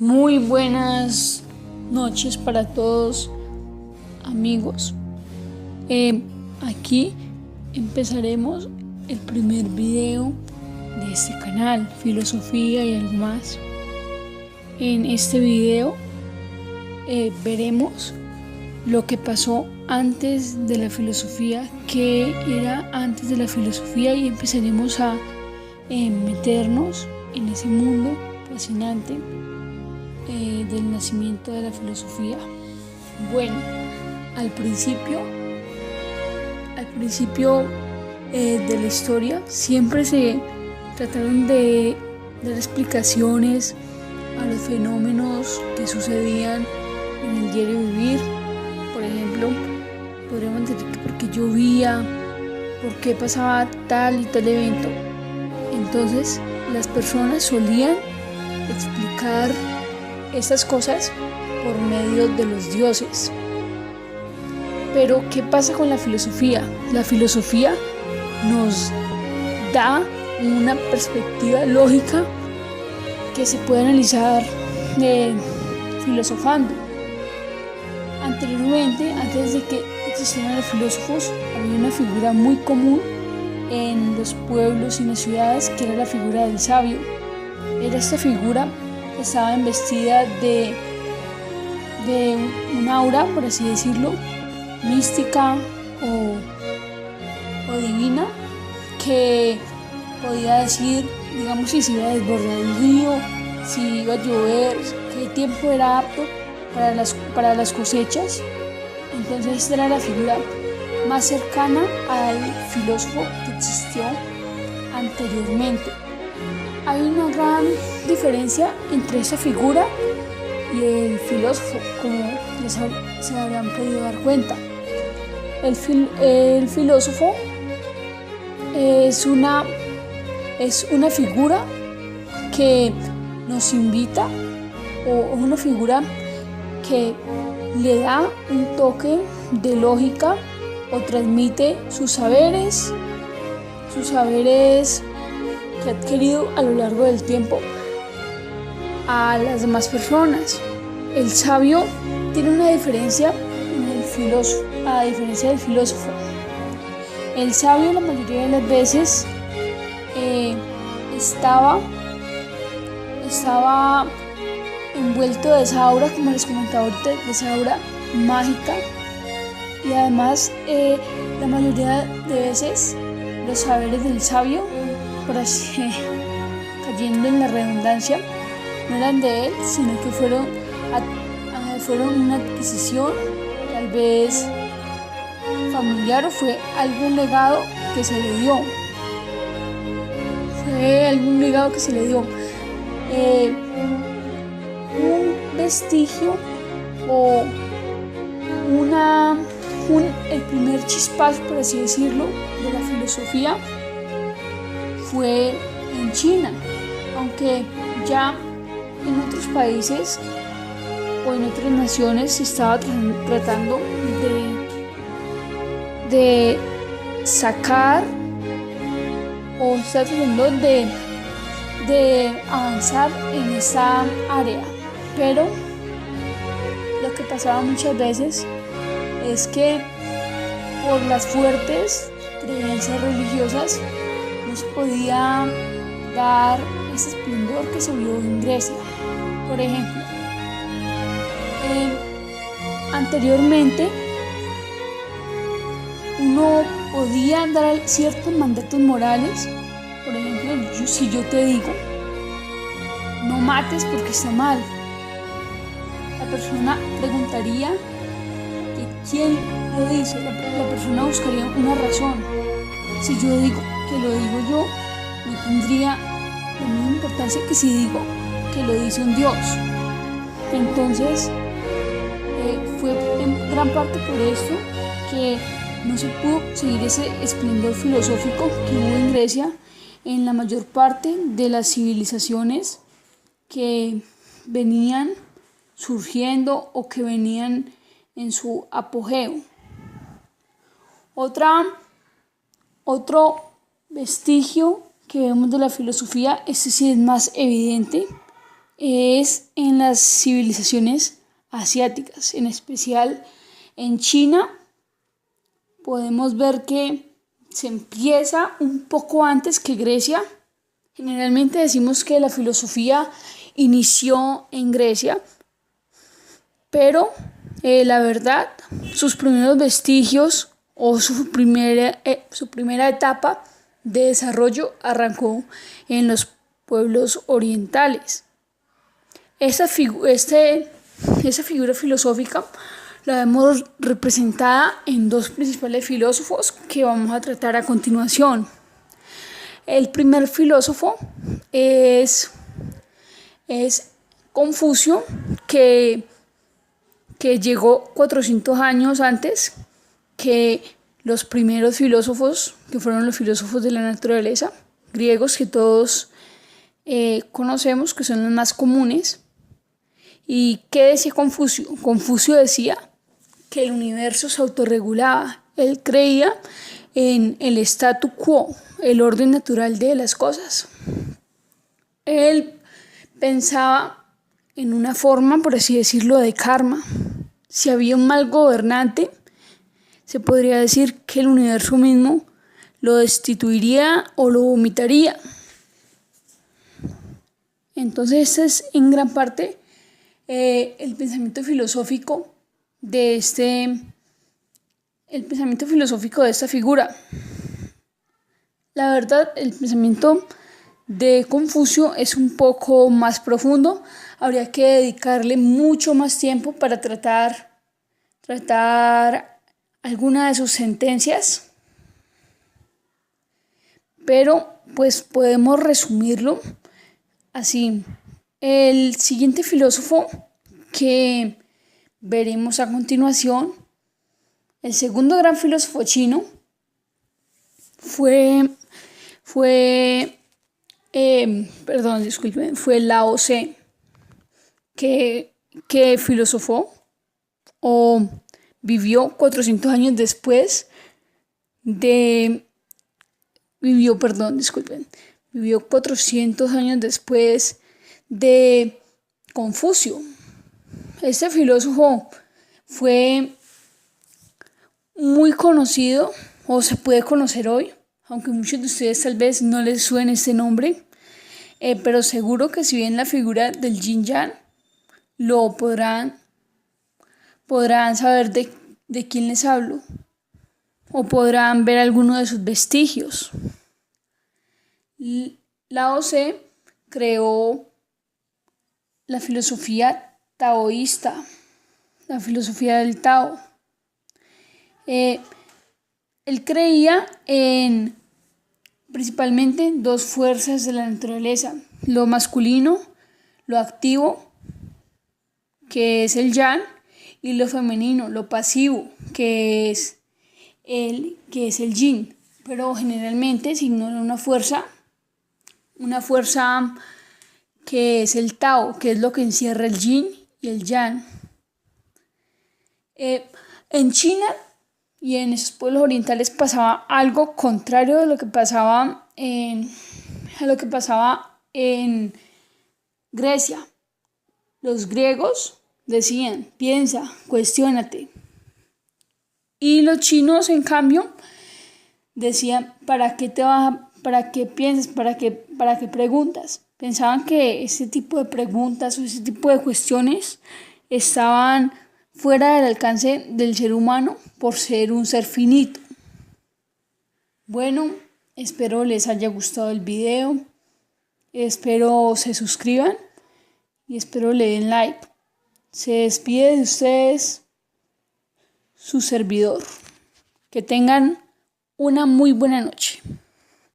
Muy buenas noches para todos, amigos. Aquí empezaremos el primer video de este canal, Filosofía y algo más. En este video veremos lo que pasó antes de la filosofía, qué era antes de la filosofía, y empezaremos a meternos en ese mundo fascinante del nacimiento de la filosofía. Bueno, al principio de la historia siempre se trataron de dar explicaciones a los fenómenos que sucedían en el diario vivir. Por ejemplo, podríamos decir que por qué llovía, por qué pasaba tal y tal evento. Entonces, las personas solían explicar estas cosas por medio de los dioses. Pero, ¿qué pasa con la filosofía? La filosofía nos da una perspectiva lógica que se puede analizar filosofando. Anteriormente, antes de que existieran los filósofos, había una figura muy común en los pueblos y en las ciudades, que era la figura del sabio. Era esta figura que estaba investida de un aura, por así decirlo, mística o divina, que podía decir, digamos, si se iba a desbordar el río, si iba a llover, qué tiempo era apto para las cosechas. Entonces esta era la figura más cercana al filósofo que existió anteriormente. Hay una gran diferencia entre esa figura y el filósofo, como se habrán podido dar cuenta. El filósofo es una figura que nos invita, o una figura que le da un toque de lógica o transmite sus saberes que ha adquirido a lo largo del tiempo a las demás personas. El sabio tiene una diferencia a diferencia del filósofo. El sabio, la mayoría de las veces, estaba envuelto de esa aura, como les comentaba ahorita, de esa aura mágica, y además la mayoría de veces los saberes del sabio, por así cayendo en la redundancia, no eran de él, sino que fueron una adquisición, tal vez familiar, o fue algún legado que se le dio. Un vestigio o el primer chispazo, por así decirlo, de la filosofía fue en China, aunque ya en otros países o en otras naciones se estaba tratando de sacar, o se está tratando de avanzar en esa área. Pero lo que pasaba muchas veces es que por las fuertes creencias religiosas no se podía dar ese esplendor que se vio en Grecia. Por ejemplo, anteriormente uno podía dar ciertos mandatos morales. Por ejemplo, si yo te digo, no mates porque está mal, la persona preguntaría que quién lo dice. La persona buscaría una razón. Si yo digo que lo digo yo, no tendría la misma importancia que si digo que lo dice un Dios. Entonces, fue en gran parte por esto que no se pudo seguir ese esplendor filosófico que hubo en Grecia en la mayor parte de las civilizaciones que venían surgiendo o que venían en su apogeo. Otro vestigio que vemos de la filosofía, este sí es más evidente, es en las civilizaciones asiáticas, en especial en China. Podemos ver que se empieza un poco antes que Grecia. Generalmente decimos que la filosofía inició en Grecia, pero la verdad, sus primeros vestigios o su primera etapa de desarrollo arrancó en los pueblos orientales. Esa figura filosófica la vemos representada en dos principales filósofos que vamos a tratar a continuación. El primer filósofo es Confucio, que llegó 400 años antes que los primeros filósofos, que fueron los filósofos de la naturaleza, griegos, que todos conocemos, que son los más comunes. ¿Y qué decía Confucio? Confucio decía que el universo se autorregulaba. Él creía en el statu quo, el orden natural de las cosas. Él pensaba en una forma, por así decirlo, de karma. Si había un mal gobernante, se podría decir que el universo mismo lo destituiría o lo vomitaría. Entonces, este es en gran parte el pensamiento filosófico de esta figura. La verdad, el pensamiento de Confucio es un poco más profundo. Habría que dedicarle mucho más tiempo para tratar alguna de sus sentencias, pero pues podemos resumirlo así. El siguiente filósofo que veremos a continuación, el segundo gran filósofo chino, fue Lao Tse, que filosofó o vivió 400 años después vivió 400 años después de Confucio. Este filósofo fue muy conocido, o se puede conocer hoy, aunque muchos de ustedes tal vez no les suene este nombre, pero seguro que si ven la figura del Yin Yang, lo podrán saber de quién les hablo, o podrán ver alguno de sus vestigios. Lao Tse creó la filosofía taoísta, la filosofía del Tao. Él creía principalmente en dos fuerzas de la naturaleza: lo masculino, lo activo, que es el Yang, y lo femenino, lo pasivo, que es el Yin. Pero generalmente se ignora una fuerza que es el Tao, que es lo que encierra el Yin y el Yang. En China y en esos pueblos orientales pasaba algo contrario a lo que pasaba en Grecia. Los griegos decían: piensa, cuestiónate. Y los chinos, en cambio, decían: ¿para qué piensas? ¿Para qué preguntas? Pensaban que ese tipo de preguntas o ese tipo de cuestiones estaban fuera del alcance del ser humano por ser un ser finito. Bueno, espero les haya gustado el video, espero se suscriban y espero le den like. Se despide de ustedes su servidor. Que tengan una muy buena noche.